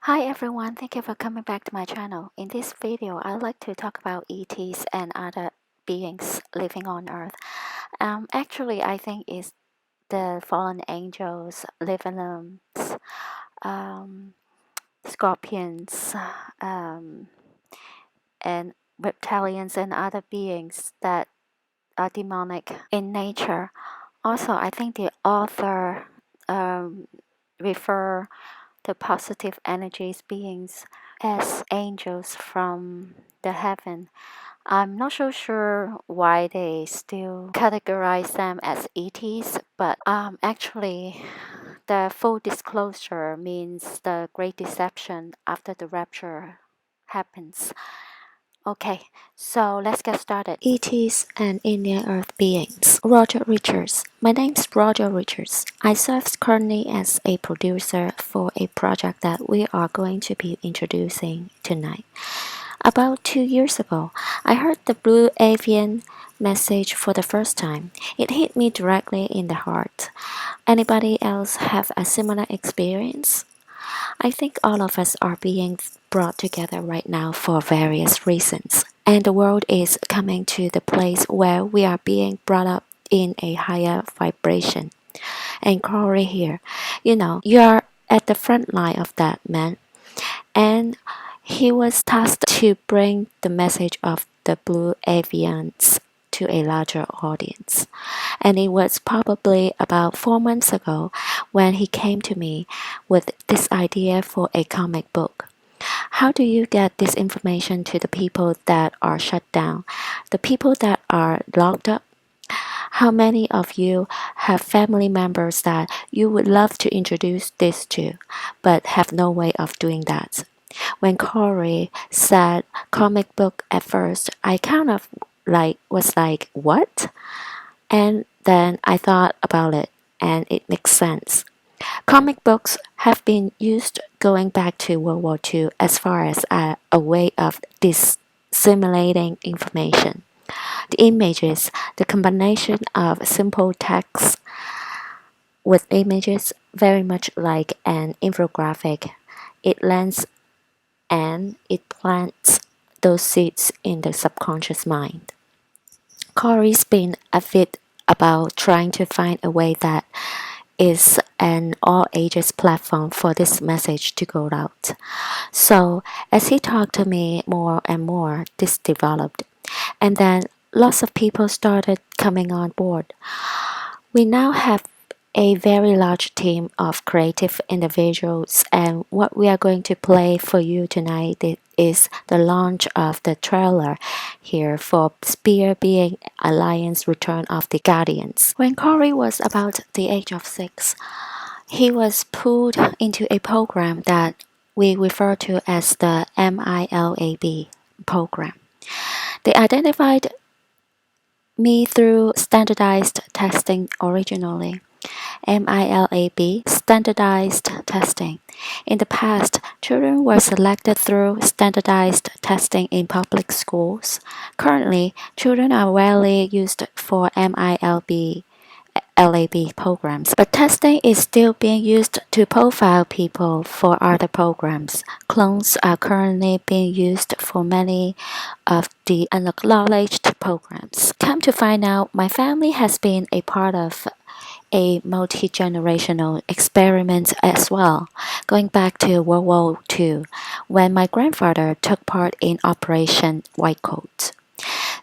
Hi everyone, thank you for coming back to my channel. In this video, I'd like to talk about ETs and other beings living on Earth. Actually, I think it's the fallen angels, Leviathan, um, scorpions, um, and reptilians and other beings that are demonic in nature. Also, I think the author refer the positive energies beings as angels from the heaven. I'm not so sure why they still categorize them as ETs, but actually, the full disclosure means the great deception after the rapture happens. Okay, so let's get started. ETs and Indian Earth beings. Roger Richards. My name's Roger Richards. I serve currently as a producer for a project that we are going to be introducing tonight. About 2 years ago, I heard the Blue Avian message for the first time. It hit me directly in the heart. Anybody else have a similar experience? I think all of us are being brought together right now for various reasons, and the world is coming to the place where we are being brought up in a higher vibration. And Corey here, you are at the front line of that, man. And he was tasked to bring the message of the Blue Avians to a larger audience. And it was probably about 4 months ago when he came to me with this idea for a comic book. How do you get this information to the people that are shut down, the people that are locked up? How many of you have family members that you would love to introduce this to, but have no way of doing that? When Corey said comic book at first, I kind of was like, what? And then I thought about it, and it makes sense. Comic books have been used going back to World War II as far as a way of disseminating information. The images, the combination of simple text with images, very much like an infographic, it lends and it plants those seeds in the subconscious mind. Corey's been avid about trying to find a way that is an all ages platform for this message to go out. So, as he talked to me more and more, this developed. And then lots of people started coming on board. We now have a very large team of creative individuals, and what we are going to play for you tonight is the launch of the trailer here for Spear Being Alliance Return of the Guardians. When Corey was about the age of 6, he was pulled into a program that we refer to as the MILAB program. They identified me through standardized testing originally. MILAB standardized testing. In the past, children were selected through standardized testing in public schools. Currently, children are rarely used for MILB LAB programs, but testing is still being used to profile people for other programs. Clones are currently being used for many of the unacknowledged programs. Come to find out, my family has been a part of a multi-generational experiment as well, going back to World War II, when my grandfather took part in Operation White Coat.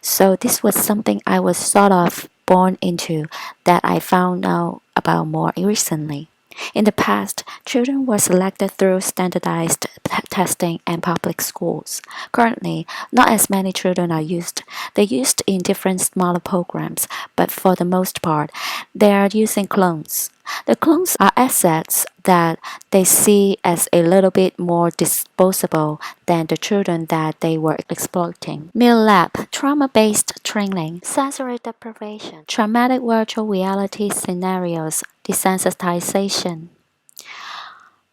So this was something I was sort of born into that I found out about more recently. In the past, children were selected through standardized testing and public schools. Currently, not as many children are used. They're used in different smaller programs, but for the most part, they are using clones. The clones are assets that they see as a little bit more disposable than the children that they were exploiting. Meal lab, trauma-based training, sensory deprivation, traumatic virtual reality scenarios, desensitization.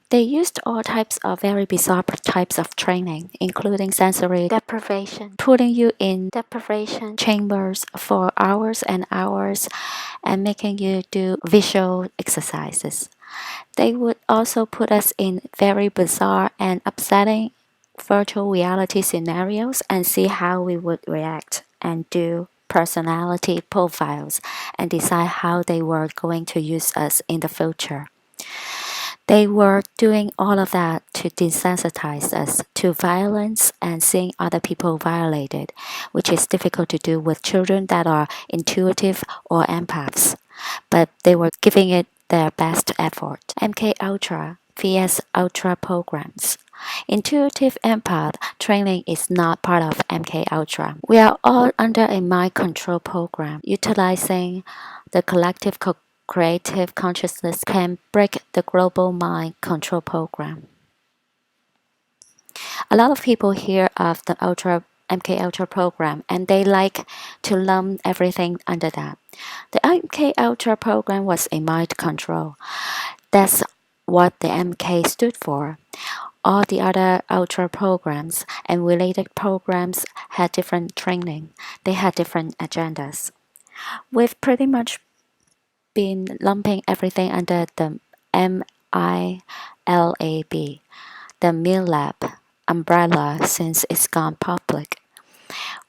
They used all types of very bizarre types of training, including sensory deprivation, putting you in deprivation chambers for hours and hours, and making you do visual exercises. They would also put us in very bizarre and upsetting virtual reality scenarios and see how we would react and do personality profiles and decide how they were going to use us in the future. They were doing all of that to desensitize us to violence and seeing other people violated, which is difficult to do with children that are intuitive or empaths. But they were giving it their best effort. MK Ultra vs Ultra programs. Intuitive empath training is not part of MK Ultra. We are all under a mind control program utilizing the collective creative consciousness can break the global mind control program. A lot of people hear of the MK Ultra program and they like to lump everything under that. The MK Ultra program was a mind control. That's what the MK stood for. All the other Ultra programs and related programs had different training. They had different agendas. We've pretty much been lumping everything under the MILAB, the MILAB umbrella since it's gone public.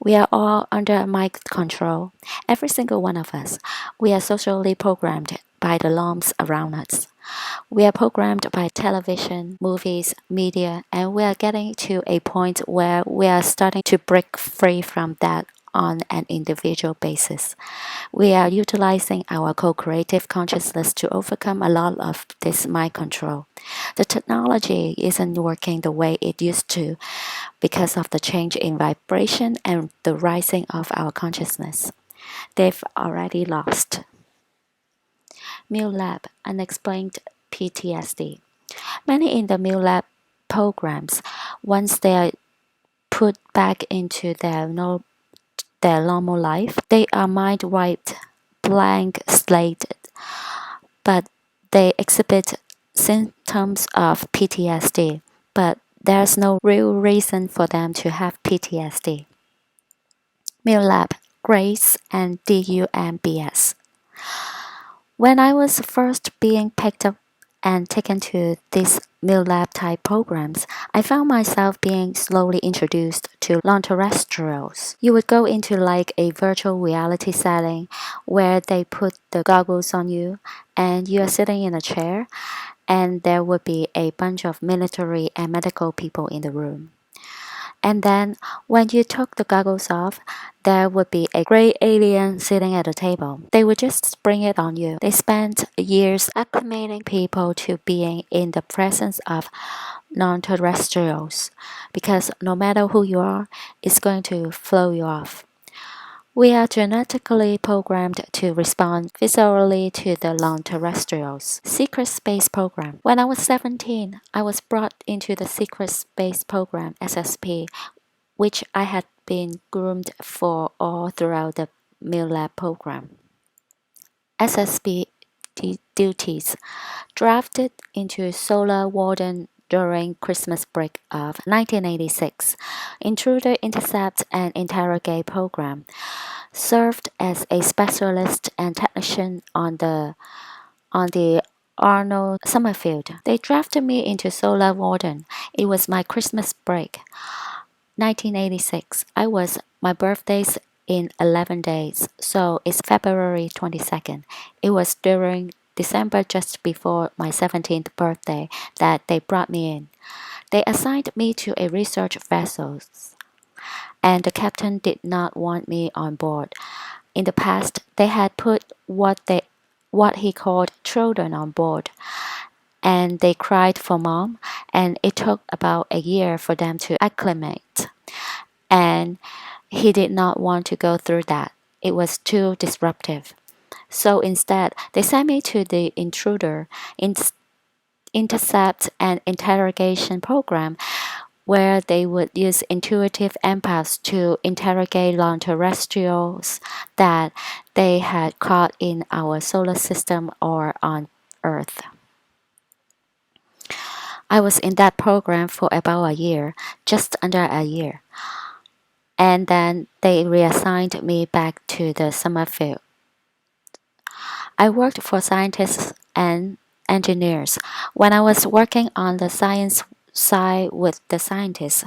We are all under mind control, every single one of us. We are socially programmed by the norms around us. We are programmed by television, movies, media, and we are getting to a point where we are starting to break free from that on an individual basis. We are utilizing our co-creative consciousness to overcome a lot of this mind control. The technology isn't working the way it used to because of the change in vibration and the rising of our consciousness. They've already lost. MULAB, unexplained PTSD. Many in the MULAB programs, once they are put back into their normal life, they are mind wiped, blank slated, but they exhibit symptoms of PTSD, but there's no real reason for them to have PTSD. MULAB, Grace and DUMBS. When I was first being picked up and taken to these MULAB type programs, I found myself being slowly introduced to non-terrestrials. You would go into like a virtual reality setting where they put the goggles on you and you are sitting in a chair and there would be a bunch of military and medical people in the room. And then when you took the goggles off, there would be a gray alien sitting at a table. They would just spring it on you. They spent years acclimating people to being in the presence of non-terrestrials because no matter who you are, it's going to flow you off. We are genetically programmed to respond viscerally to the non-terrestrials. Secret Space Program. When I was 17, I was brought into the Secret Space Program, SSP, which I had been groomed for all throughout the MULAB program. SSP duties. Drafted into Solar Warden during Christmas break of 1986. Intruder Intercept and Interrogate program. Served as a specialist and technician on the Arnold Summerfield. They drafted me into Solar Warden. It was my Christmas break. 1986. My birthday's in 11 days, so it's February 22nd. It was during December just before my 17th birthday that they brought me in. They assigned me to a research vessel, and the captain did not want me on board. In the past, they had put what he called children on board, and they cried for mom, and it took about a year for them to acclimate. And he did not want to go through that. It was too disruptive. So instead, they sent me to the intruder, intercept and interrogation program where they would use intuitive empaths to interrogate non-terrestrials that they had caught in our solar system or on Earth. I was in that program for about a year, just under a year. And then they reassigned me back to the Summerfield. I worked for scientists and engineers. When I was working on the science side with the scientists,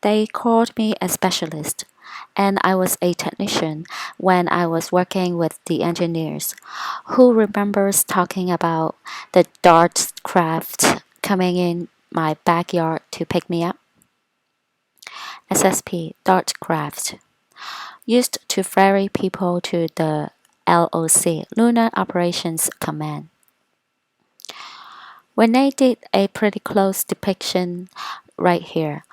they called me a specialist, and I was a technician when I was working with the engineers. Who remembers talking about the dart craft coming in my backyard to pick me up? SSP, dart craft, used to ferry people to the LOC, Lunar Operations Command. When they did a pretty close depiction right here,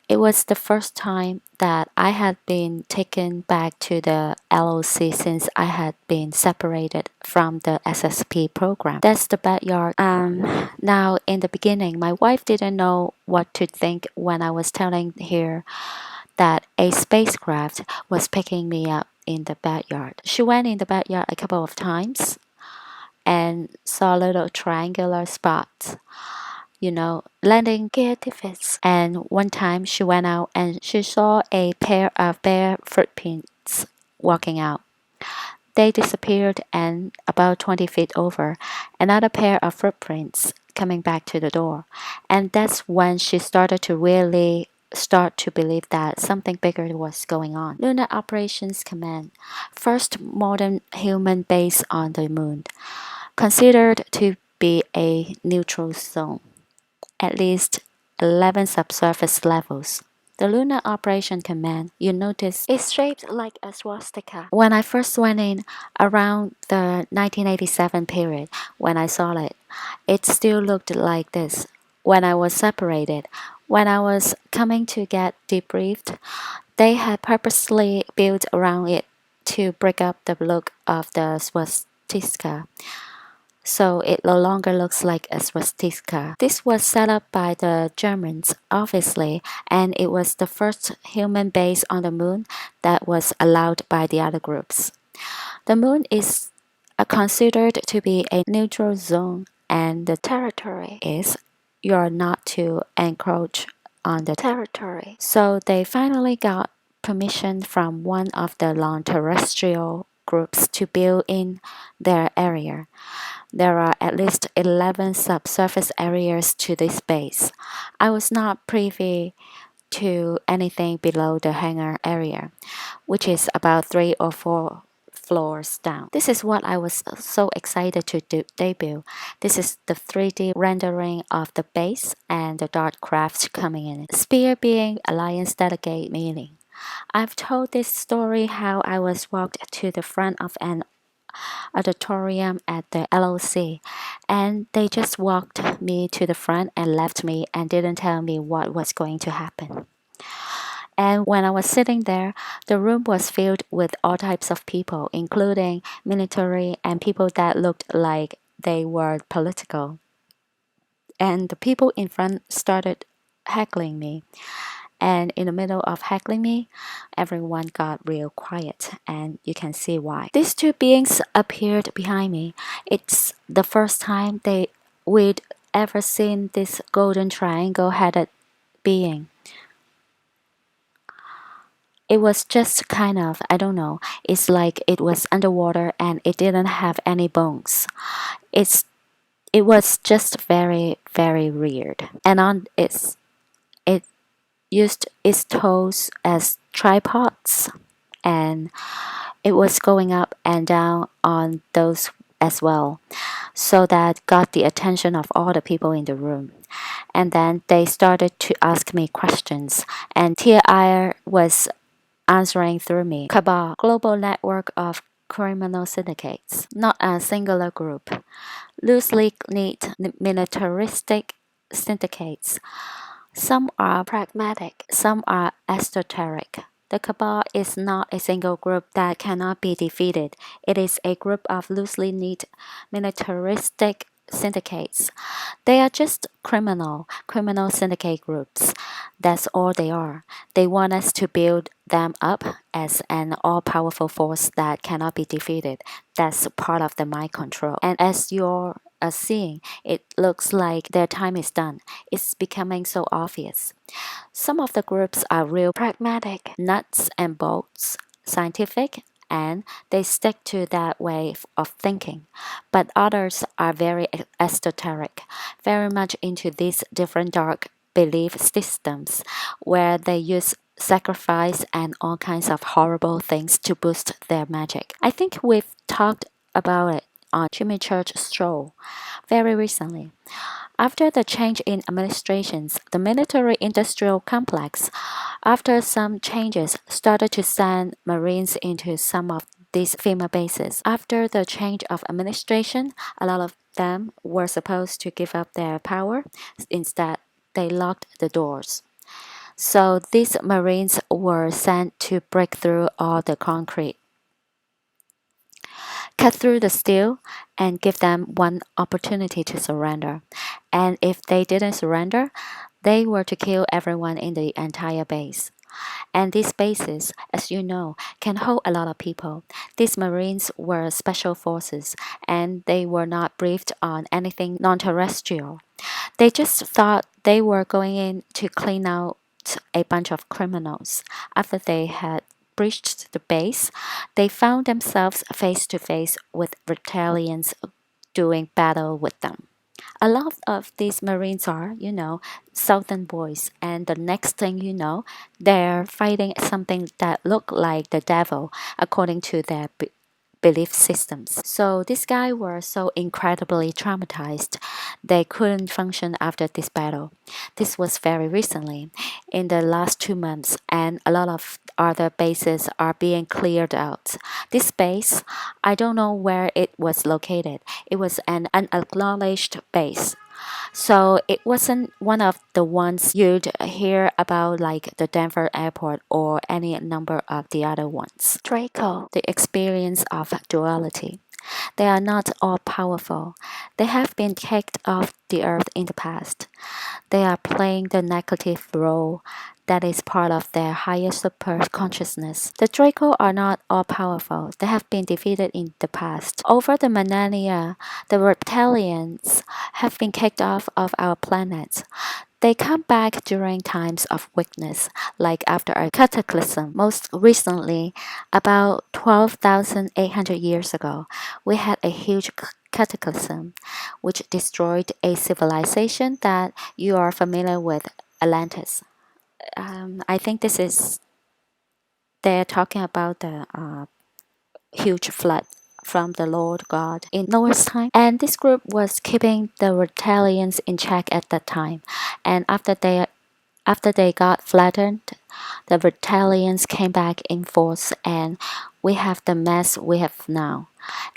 it was the first time that I had been taken back to the LOC since I had been separated from the SSP program. That's the backyard. Now, in the beginning, my wife didn't know what to think when I was telling her that a spacecraft was picking me up in the backyard. She went in the backyard a couple of times and saw little triangular spots, landing gear divots. And one time she went out and she saw a pair of bare footprints walking out. They disappeared, and about 20 feet over, another pair of footprints coming back to the door. And that's when she started to really start to believe that something bigger was going on. Lunar Operations Command, first modern human base on the moon, considered to be a neutral zone, at least 11 subsurface levels. The Lunar Operation Command, you notice, is shaped like a swastika. When I first went in around the 1987 period, when I saw it, it still looked like this. When I was separated, when I was coming to get debriefed, they had purposely built around it to break up the look of the swastika, so it no longer looks like a swastika. This was set up by the Germans, obviously, and it was the first human base on the moon that was allowed by the other groups. The moon is considered to be a neutral zone, and the territory is you're not to encroach on the territory. So they finally got permission from one of the non-terrestrial groups to build in their area. There are at least 11 subsurface areas to this base. I was not privy to anything below the hangar area, which is about 3 or 4 floors down. This is what I was so excited to debut. This is the 3D rendering of the base and the dart craft coming in. Spear being Alliance delegate meeting. I've told this story how I was walked to the front of an auditorium at the LOC, and they just walked me to the front and left me and didn't tell me what was going to happen. And when I was sitting there, the room was filled with all types of people, including military and people that looked like they were political. And the people in front started heckling me. And in the middle of heckling me, everyone got real quiet, and you can see why. These two beings appeared behind me. It's the first time we'd ever seen this golden triangle-headed being. It was just kind of, I don't know, it's like it was underwater and it didn't have any bones. It was just very, very weird. And on it used its toes as tripods, and it was going up and down on those as well, so that got the attention of all the people in the room. And then they started to ask me questions, and TIR was answering through me. Cabal, global network of criminal syndicates, not a singular group. Loosely knit militaristic syndicates. Some are pragmatic, some are esoteric. The Cabal is not a single group that cannot be defeated. It is a group of loosely knit militaristic syndicates. They are just criminal syndicate groups. That's all they are. They want us to build them up as an all-powerful force that cannot be defeated. That's part of the mind control. And as you're seeing, it looks like their time is done. It's becoming so obvious. Some of the groups are real pragmatic, nuts and bolts, scientific, and they stick to that way of thinking. But others are very esoteric, very much into these different dark belief systems where they use sacrifice and all kinds of horrible things to boost their magic. I think we've talked about it on Jimmy Church show very recently. After the change in administrations, the military industrial complex, after some changes, started to send Marines into some of these FEMA bases. After the change of administration, a lot of them were supposed to give up their power. Instead, they locked the doors. So these Marines were sent to break through all the concrete, cut through the steel, and give them one opportunity to surrender. And if they didn't surrender, they were to kill everyone in the entire base. And these bases, as you know, can hold a lot of people. These Marines were special forces, and they were not briefed on anything non terrestrial. They just thought they were going in to clean out a bunch of criminals. After they had breached the base, they found themselves face to face with Reptilians doing battle with them. A lot of these Marines are, Southern boys, and the next thing you know, they're fighting something that look like the devil according to their belief systems. So these guys were so incredibly traumatized, they couldn't function after this battle. This was very recently, in the last 2 months, and a lot of other bases are being cleared out. This base, I don't know where it was located. It was an unacknowledged base. So it wasn't one of the ones you'd hear about, like the Denver airport or any number of the other ones. Draco, the experience of duality. They are not all powerful. They have been kicked off the earth in the past. They are playing the negative role that is part of their higher super consciousness. The Draco are not all powerful. They have been defeated in the past. Over the millennia, the reptilians have been kicked off of our planet. They come back during times of weakness, like after a cataclysm. Most recently, about 12,800 years ago, we had a huge cataclysm which destroyed a civilization that you are familiar with, Atlantis. I think this is they're talking about the huge flood from the Lord God in Noah's time. And this group was keeping the Reptilians in check at that time. And after they got flattened, the Reptilians came back in force, and we have the mess we have now.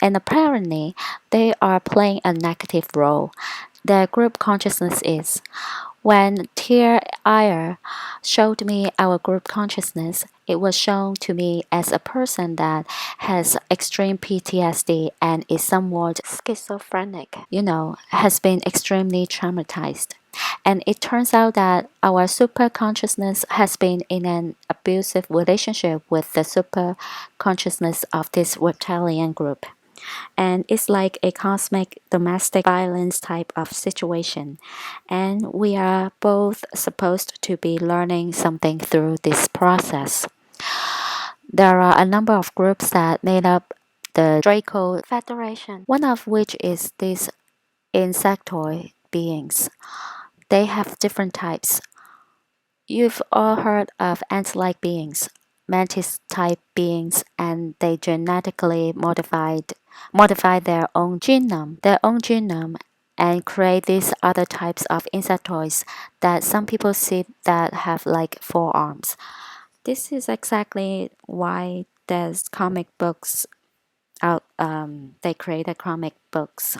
And apparently, they are playing a negative role. Their group consciousness is. When Tier Iyer showed me our group consciousness, it was shown to me as a person that has extreme PTSD and is somewhat schizophrenic, has been extremely traumatized. And it turns out that our super consciousness has been in an abusive relationship with the super consciousness of this reptilian group. And it's like a cosmic domestic violence type of situation. And we are both supposed to be learning something through this process. There are a number of groups that made up the Draco Federation, one of which is these insectoid beings. They have different types. You've all heard of ant-like beings, mantis-type beings, and they genetically modify their own genome, and create these other types of insectoids that some people see that have like 4 arms. This is exactly why there's comic books out. They created comic books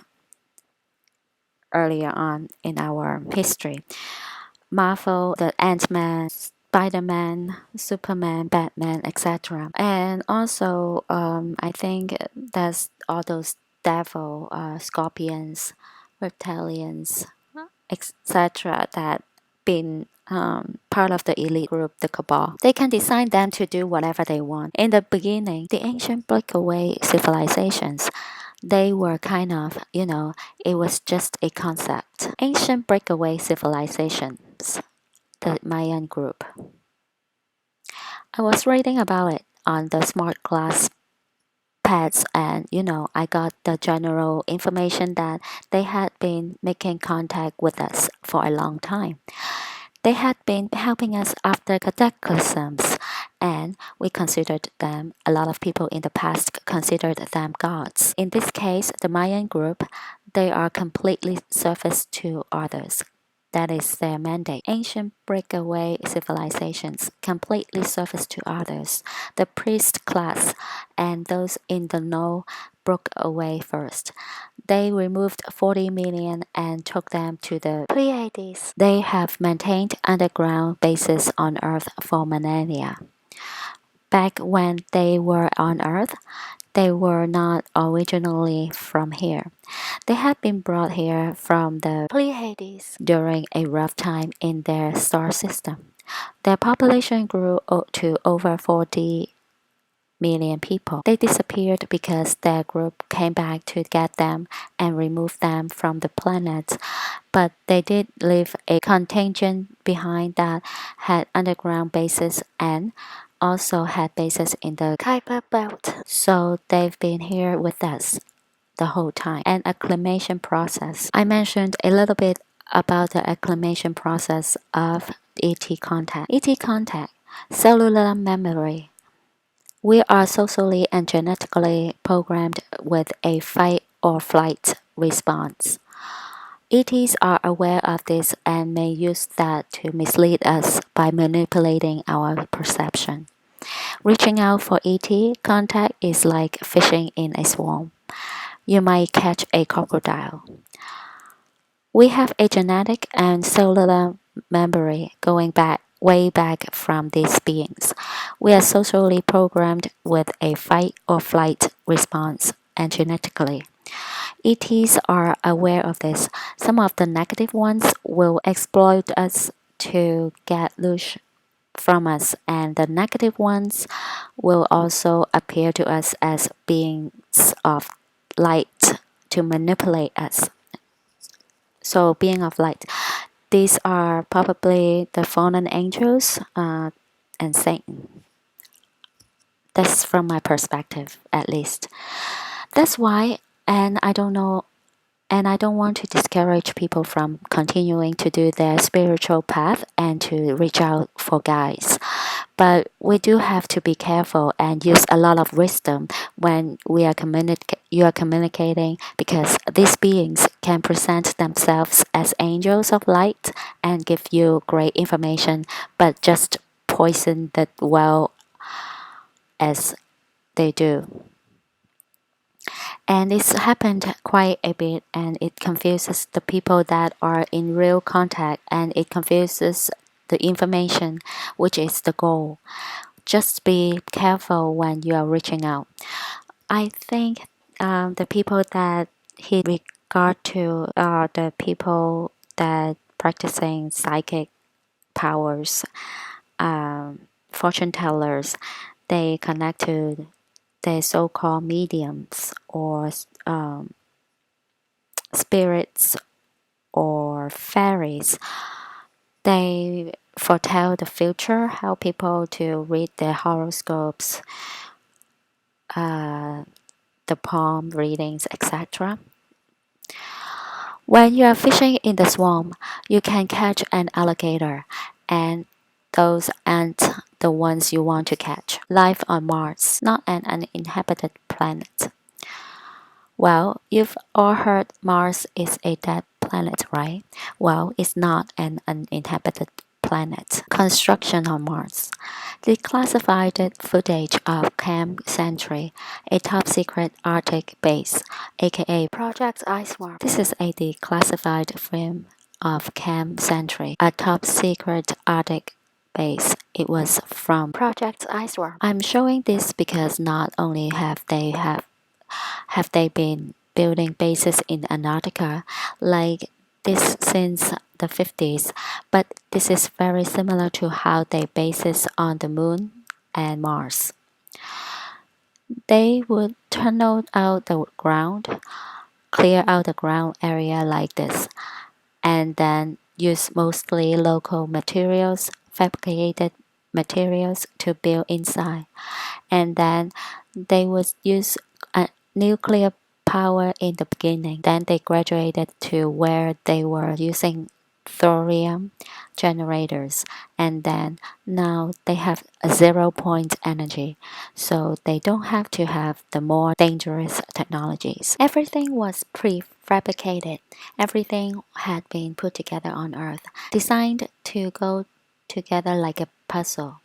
earlier on in our history. Marvel, the Ant-Man, Spider-Man, Superman, Batman, etc. And also, I think there's all those devil, scorpions, reptilians, etc. that been part of the elite group, the cabal. They can design them to do whatever they want. In the beginning, the ancient breakaway civilizations, they were kind of, it was just a concept. Ancient breakaway civilizations, the Mayan group. I was reading about it on the smart glass pads, and I got the general information that they had been making contact with us for a long time. They had been helping us after cataclysms, and we considered them, a lot of people in the past considered them gods. In this case, the Mayan group, they are completely service to others. That is their mandate. Ancient breakaway civilizations completely service to others. The priest class and those in the know broke away first. They removed 40 million and took them to the Pleiades. They have maintained underground bases on Earth for millennia. Back when they were on Earth, they were not originally from here. They had been brought here from the Pleiades during a rough time in their star system. Their population grew to over 40 million people. They disappeared because their group came back to get them and remove them from the planet. But they did leave a contingent behind that had underground bases and also had bases in the Kuiper Belt. So they've been here with us the whole time. And acclimation process. I mentioned a little bit about the acclimation process of ET contact. ET contact, cellular memory. We are socially and genetically programmed with a fight or flight response. ETs are aware of this and may use that to mislead us by manipulating our perception. Reaching out for ET contact is like fishing in a swamp. You might catch a crocodile. We have a genetic and cellular memory going back way back from these beings. We are socially programmed with a fight or flight response and genetically. ETs are aware of this. Some of the negative ones will exploit us to get loose from us, and the negative ones will also appear to us as beings of light to manipulate us. So, being of light, these are probably the fallen angels and Satan. That's from my perspective, at least. That's why, and I don't know, and I don't want to discourage people from continuing to do their spiritual path and to reach out for guides. But we do have to be careful and use a lot of wisdom when you are communicating, because these beings can present themselves as angels of light and give you great information, but just poison the well as they do. And it's happened quite a bit, and it confuses the people that are in real contact, and it confuses the information, which is the goal. Just be careful when you are reaching out. I think the people that he regard to are the people that practicing psychic powers, fortune tellers. They connect to the so-called mediums or spirits or fairies. They foretell the future, help people to read their horoscopes, the palm readings, etc. When you are fishing in the swamp, you can catch an alligator, and those aren't the ones you want to catch. Life on Mars, not an uninhabited planet. Well, you've all heard Mars is a dead planet, right? Well, it's not an uninhabited planet. Construction on Mars. Declassified footage of Camp Sentry, a top-secret Arctic base, aka Project Iceworm. This is a declassified film of Camp Sentry, a top-secret Arctic base. It was from Project Iceworm. I'm showing this because not only have they been building bases in Antarctica like this since the 50s, but this is very similar to how they bases on the moon and Mars. They would tunnel out the ground, clear out the ground area like this, and then use mostly local materials, fabricated materials to build inside. And then they would use nuclear power in the beginning. Then they graduated to where they were using thorium generators, and then now they have a 0 point energy, so they don't have to have the more dangerous technologies. Everything was prefabricated. Everything had been put together on Earth, designed to go together like a puzzle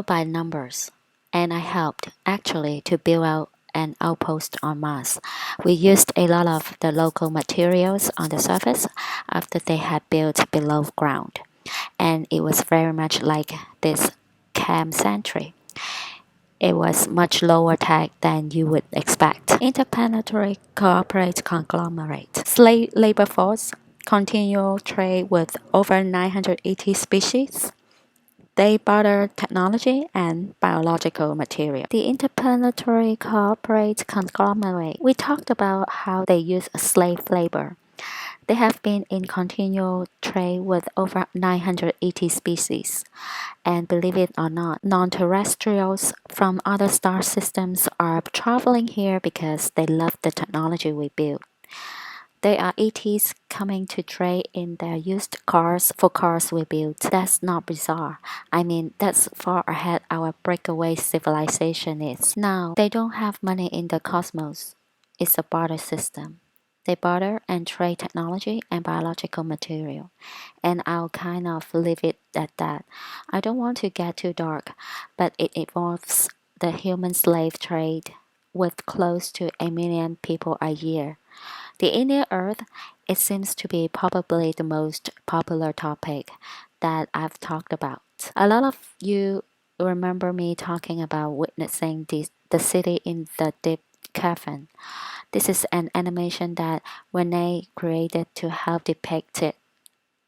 by numbers, and I helped actually to build out an outpost on Mars. We used a lot of the local materials on the surface after they had built below ground, and it was very much like this camp century. It was much lower tech than you would expect. Interplanetary corporate conglomerate, slave labor force, continual trade with over 980 species. They barter technology and biological material. The interplanetary corporate conglomerate. We talked about how they use slave labor. They have been in continual trade with over 980 species. And believe it or not, non terrestrials from other star systems are traveling here because they love the technology we build. They are ETs coming to trade in their used cars for cars we built. That's not bizarre. I mean, that's far ahead our breakaway civilization is. Now, they don't have money in the cosmos. It's a barter system. They barter and trade technology and biological material. And I'll kind of leave it at that. I don't want to get too dark, but it involves the human slave trade with close to 1 million people a year. The inner Earth, it seems to be probably the most popular topic that I've talked about. A lot of you remember me talking about witnessing the city in the deep cavern. This is an animation that Renee created to help depict it.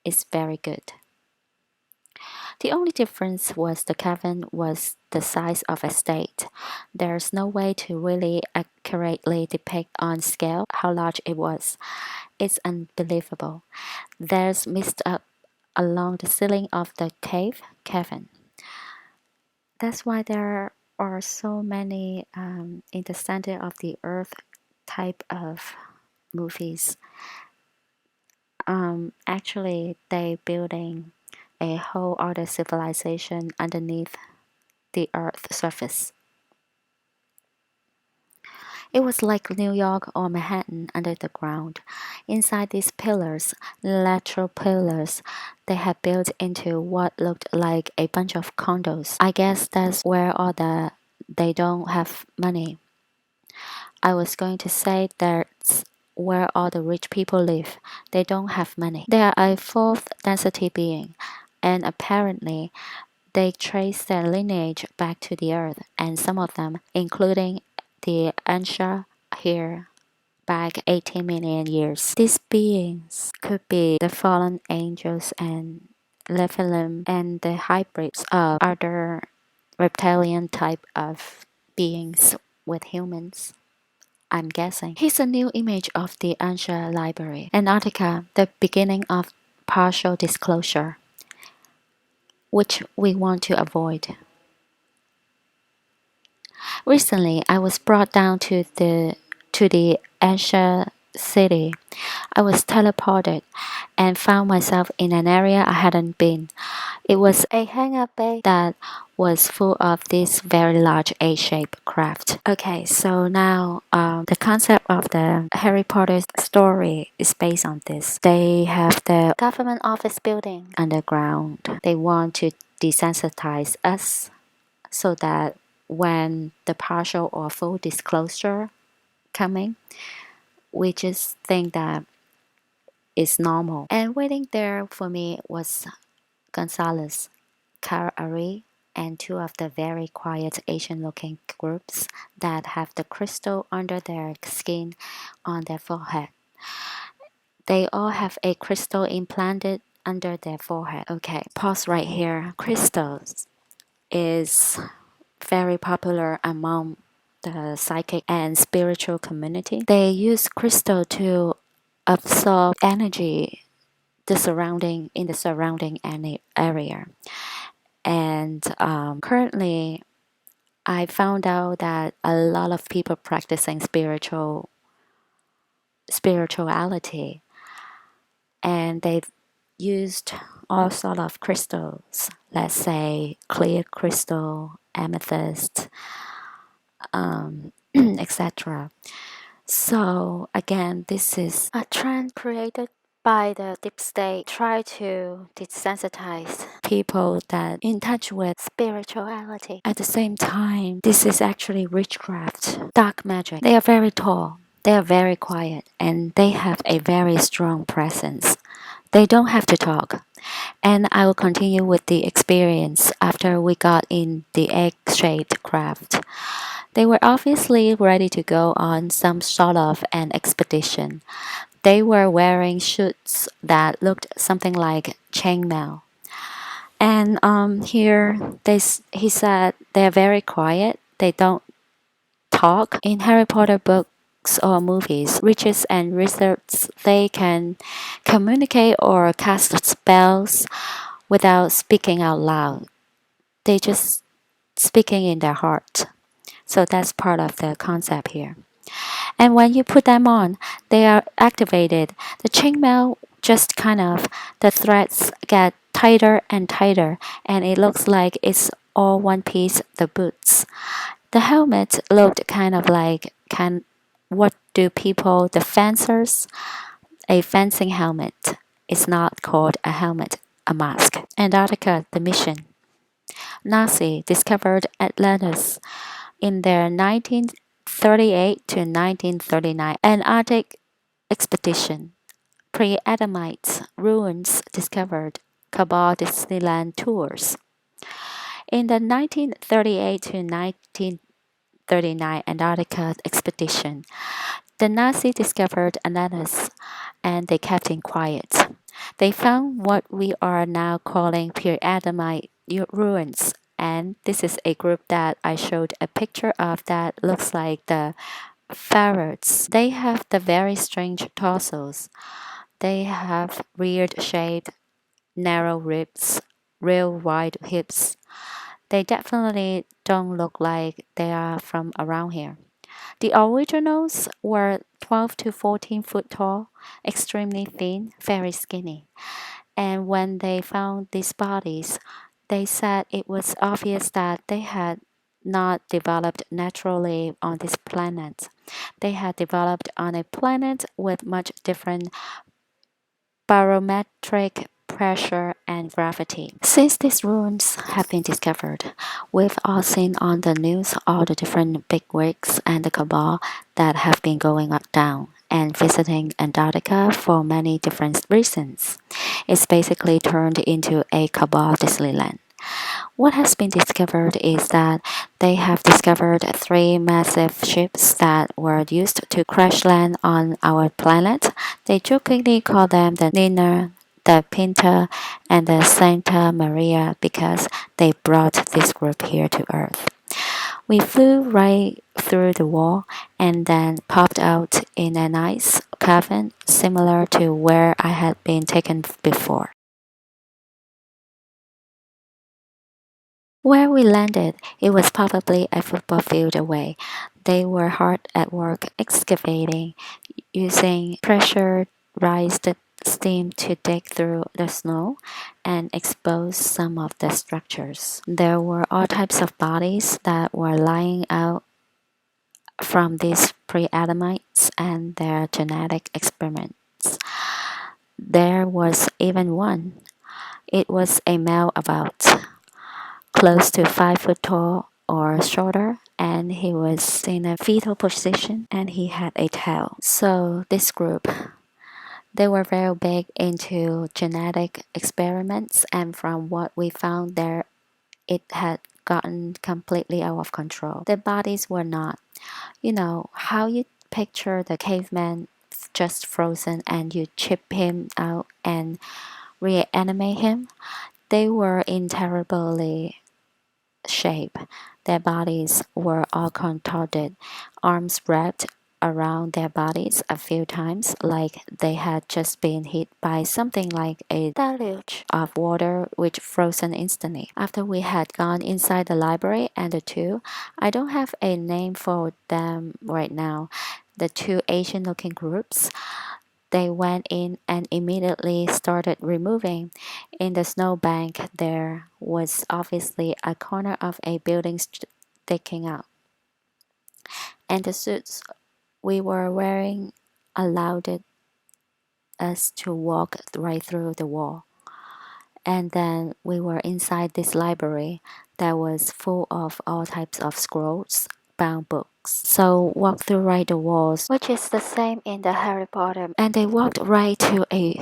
It's very good. The only difference was the cavern was the size of a state. There's no way to really accurately depict on scale how large it was. It's unbelievable. There's mist up along the ceiling of the cavern. That's why there are so many in the center of the earth type of movies. Actually, they building a whole other civilization underneath the earth's surface. It was like New York or Manhattan under the ground. Inside these pillars, lateral pillars, they had built into what looked like a bunch of condos. I guess that's where all they don't have money. I was going to say that's where all the rich people live. They don't have money. They are a fourth density being, and apparently they trace their lineage back to the earth, and some of them, including the Ansha here back 18 million years. These beings could be the fallen angels and Nephilim and the hybrids of other reptilian type of beings with humans. I'm guessing. Here's a new image of the Ansha library. Antarctica, the beginning of partial disclosure, which we want to avoid. Recently, I was brought down to the Ansha city. I was teleported and found myself in an area I hadn't been. It was a hangout bay that was full of this very large A-shaped craft. Okay, so now the concept of the Harry Potter story is based on this. They have the government office building underground. They want to desensitize us so that when the partial or full disclosure coming, we just think that it's normal. And waiting there for me was Gonzalez, Cara Ari, and two of the very quiet Asian-looking groups that have the crystal under their skin on their forehead. They all have a crystal implanted under their forehead. Okay, pause right here. Crystals is very popular among the psychic and spiritual community. They use crystal to absorb energy in the surrounding area. And currently, I found out that a lot of people practicing spirituality, and they've used all sort of crystals, let's say clear crystal, amethyst, etc. So again, this is a trend created by the deep state, try to desensitize people that in touch with spirituality. At the same time, this is actually witchcraft, dark magic. They are very tall, they are very quiet, and they have a very strong presence. They don't have to talk. And I will continue with the experience after we got in the egg-shaped craft. They were obviously ready to go on some sort of an expedition. They were wearing suits that looked something like chainmail. And here he said they're very quiet. They don't talk. In Harry Potter books or movies, witches and wizards, they can communicate or cast spells without speaking out loud. They just speaking in their heart. So that's part of the concept here. And when you put them on, they are activated. The chainmail just the threads get tighter and tighter, and it looks like it's all one piece, the boots. The helmet looked what do people, the fencers, a fencing helmet. It's not called a helmet, a mask. Antarctica, the mission. Nazi discovered Atlantis in their 1938 to 1939 Antarctic expedition. Pre-Adamites ruins discovered. Cabal Disneyland tours. In the 1938 to 1939 Antarctica expedition, the Nazis discovered Atlantis and they kept it quiet. They found what we are now calling pre-Adamite ruins, and this is a group that I showed a picture of that looks like the ferrets. They have the very strange torsos. They have weird shaped, narrow ribs, real wide hips. They definitely don't look like they are from around here. The originals were 12 to 14 foot tall, extremely thin, very skinny. And when they found these bodies, they said it was obvious that they had not developed naturally on this planet. They had developed on a planet with much different barometric pressure and gravity. Since these ruins have been discovered, we've all seen on the news all the different bigwigs and the cabal that have been going down and visiting Antarctica for many different reasons. It's basically turned into a cabal Disneyland. What has been discovered is that they have discovered three massive ships that were used to crash land on our planet. They jokingly call them the Nina, the Pinta, and the Santa Maria because they brought this group here to Earth. We flew right through the wall and then popped out in a nice cavern similar to where I had been taken before. Where we landed, it was probably a football field away. They were hard at work excavating, using pressurized steam to dig through the snow and expose some of the structures. There were all types of bodies that were lying out from these pre-Adamites and their genetic experiments. There was even one. It was a male about close to 5 foot tall or shorter, and he was in a fetal position and he had a tail. So this group, they were very big into genetic experiments, and from what we found there, it had gotten completely out of control. The bodies were not, how you picture the caveman just frozen and you chip him out and reanimate him. They were in terribly shape. Their bodies were all contorted, arms wrapped around their bodies a few times, like they had just been hit by something like a deluge of water, which frozen instantly. After we had gone inside the library, and the two, I don't have a name for them right now, the two Asian looking groups, they went in and immediately started removing. In the snowbank, there was obviously a corner of a building sticking out, and the suits we were wearing allowed us to walk right through the wall. And then we were inside this library that was full of all types of scrolls, bound books. So walk through right the walls, which is the same in the Harry Potter. And they walked right to a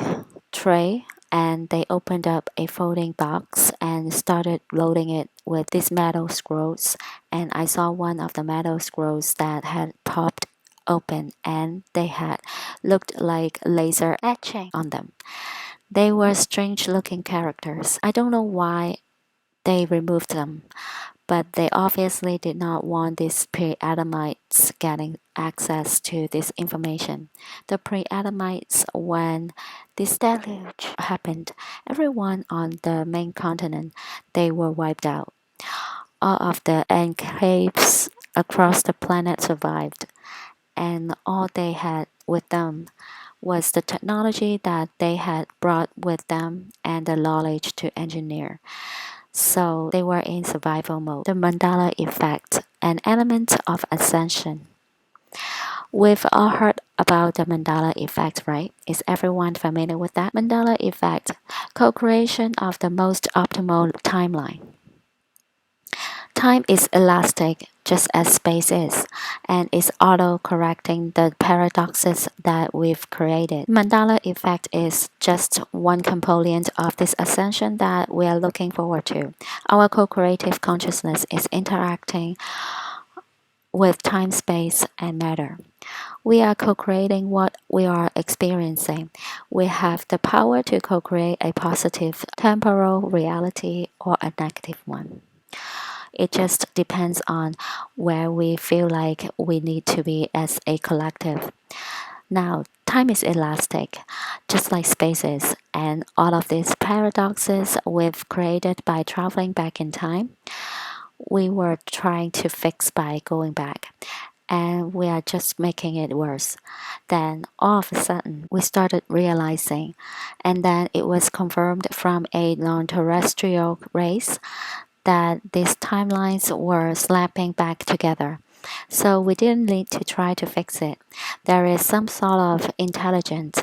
tray and they opened up a folding box and started loading it with these metal scrolls. And I saw one of the metal scrolls that had popped open and they had looked like laser etching on them. They were strange looking characters. I don't know why they removed them, but they obviously did not want these pre-Adamites getting access to this information. The pre-Adamites, when this deluge happened, everyone on the main continent, they were wiped out. All of the enclaves across the planet survived, and all they had with them was the technology that they had brought with them and the knowledge to engineer. So they were in survival mode. The mandala effect, an element of ascension. We've all heard about the mandala effect, right? Is everyone familiar with that? Mandala effect, co-creation of the most optimal timeline. Time is elastic, just as space is, and is auto-correcting the paradoxes that we've created. Mandala effect is just one component of this ascension that we are looking forward to. Our co-creative consciousness is interacting with time, space, and matter. We are co-creating what we are experiencing. We have the power to co-create a positive temporal reality or a negative one. It just depends on where we feel like we need to be as a collective. Now, time is elastic, just like space is, and all of these paradoxes we've created by traveling back in time, we were trying to fix by going back. And we are just making it worse. Then, all of a sudden, we started realizing, and then it was confirmed from a non terrestrial race that these timelines were slapping back together. So we didn't need to try to fix it. There is some sort of intelligence.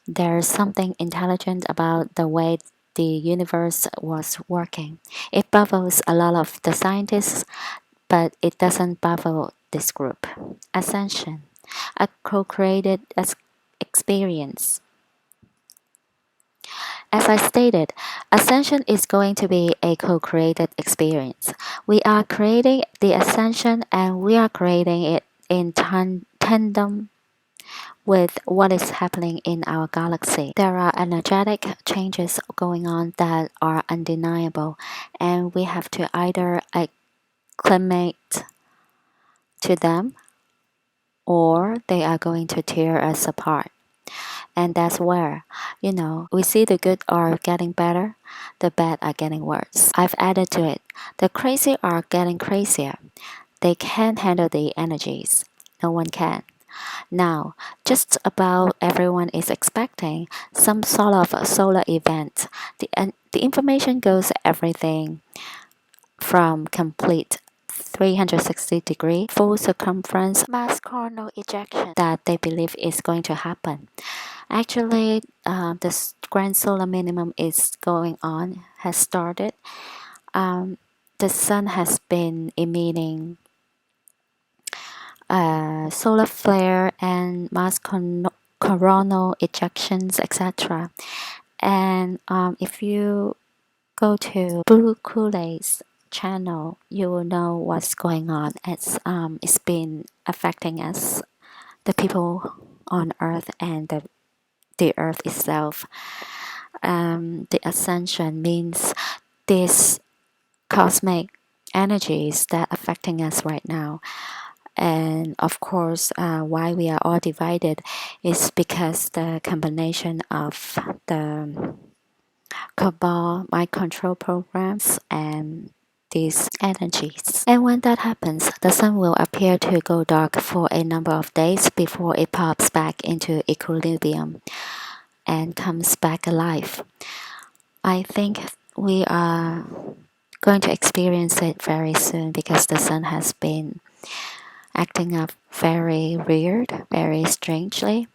There's something intelligent about the way the universe was working. It baffles a lot of the scientists, but it doesn't baffle this group. Ascension, a co-created experience. As I stated, ascension is going to be a co-created experience. We are creating the ascension and we are creating it in tandem with what is happening in our galaxy. There are energetic changes going on that are undeniable, and we have to either acclimate to them or they are going to tear us apart. And that's where, we see the good are getting better, the bad are getting worse. I've added to it, the crazy are getting crazier. They can't handle the energies. No one can. Now, just about everyone is expecting some sort of a solar event. The information goes everything from complete 360-degree full circumference mass coronal ejection that they believe is going to happen. Actually, the grand solar minimum is going on, has started. The sun has been emitting solar flare and mass coronal ejections, etc. And if you go to Blue Kool-Aid's channel, you will know what's going on. It's been affecting us, the people on Earth, and the Earth itself. The ascension means these cosmic energies that affecting us right now. And of course, why we are all divided is because the combination of the cabal mind control programs and these energies. And when that happens, the sun will appear to go dark for a number of days before it pops back into equilibrium and comes back alive. I think we are going to experience it very soon because the sun has been acting up very weird, very strangely.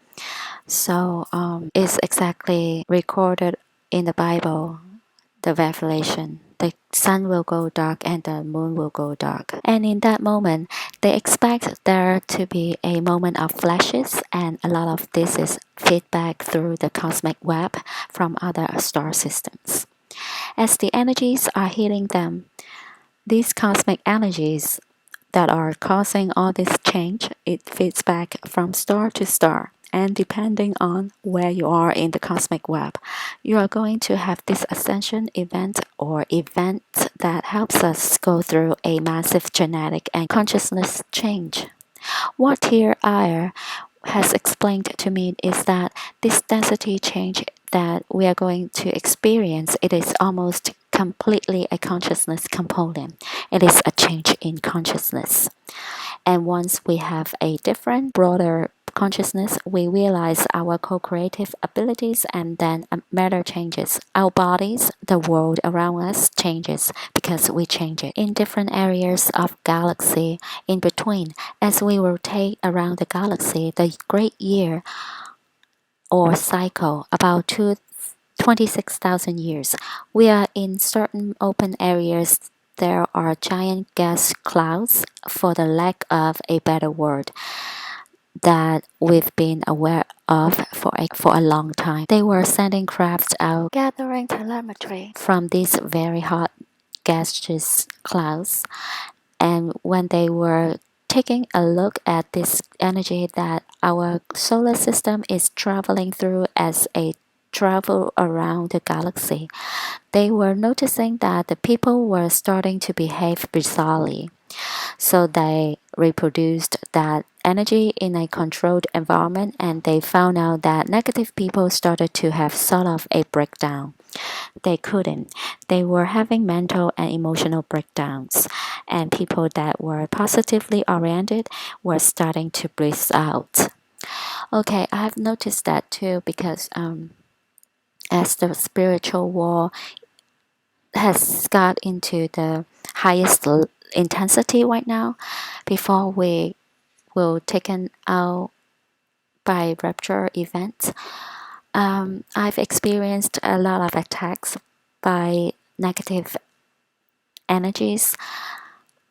So it's exactly recorded in the Bible, the Revelation. The sun will go dark and the moon will go dark. And in that moment, they expect there to be a moment of flashes, and a lot of this is feedback through the cosmic web from other star systems. As the energies are healing them, these cosmic energies that are causing all this change, it feeds back from star to star. And depending on where you are in the cosmic web, you are going to have this ascension event or event that helps us go through a massive genetic and consciousness change. What Tier Ayer has explained to me is that this density change that we are going to experience, it is almost completely a consciousness component. It is a change in consciousness. And once we have a different, broader consciousness, we realize our co-creative abilities, and then matter changes. Our bodies, the world around us changes because we change it. In different areas of galaxy in between, as we rotate around the galaxy, the great year or cycle, about 26,000 years, we are in certain open areas. There are giant gas clouds, for the lack of a better word, that we've been aware of for a long time. They were sending crafts out, gathering telemetry from these very hot gaseous clouds. And when they were taking a look at this energy that our solar system is traveling through as a travel around the galaxy, they were noticing that the people were starting to behave bizarrely. So they reproduced that energy in a controlled environment, and they found out that negative people started to have sort of a breakdown. They couldn't. They were having mental and emotional breakdowns, and people that were positively oriented were starting to breathe out. Okay, I have noticed that too because as the spiritual war has got into the highest intensity right now, before we will taken out by Rapture events, I've experienced a lot of attacks by negative energies,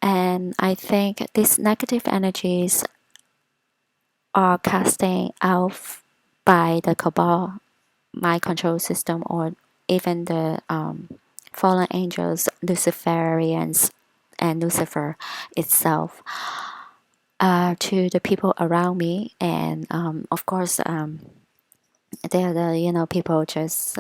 and I think these negative energies are casting out by the cabal mind control system, or even the fallen angels, Luciferians, and Lucifer itself, to the people around me. And of course, they're the people just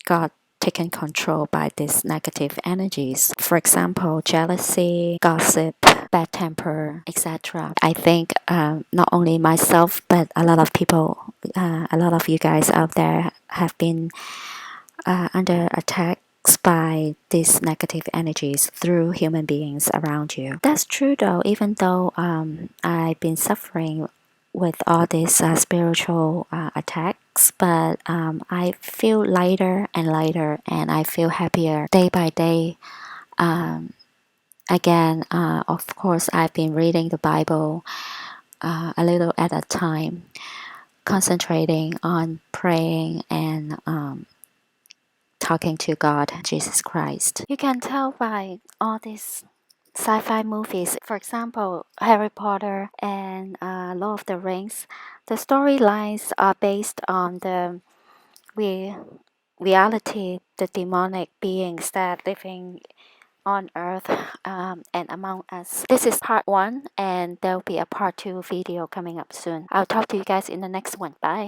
got taken control by these negative energies. For example, jealousy, gossip, bad temper, etc. I think not only myself, but a lot of people, a lot of you guys out there have been under attacks by these negative energies through human beings around you. That's true though, even though I've been suffering with all these spiritual attacks, but I feel lighter and lighter, and I feel happier day by day. Again, of course, I've been reading the Bible a little at a time, concentrating on praying and talking to God, Jesus Christ. You can tell by all these sci-fi movies, for example, Harry Potter and Lord of the Rings. The storylines are based on the reality, the demonic beings that living on Earth and among us. This is part one, and there'll be a part two video coming up soon. I'll talk to you guys in the next one. Bye.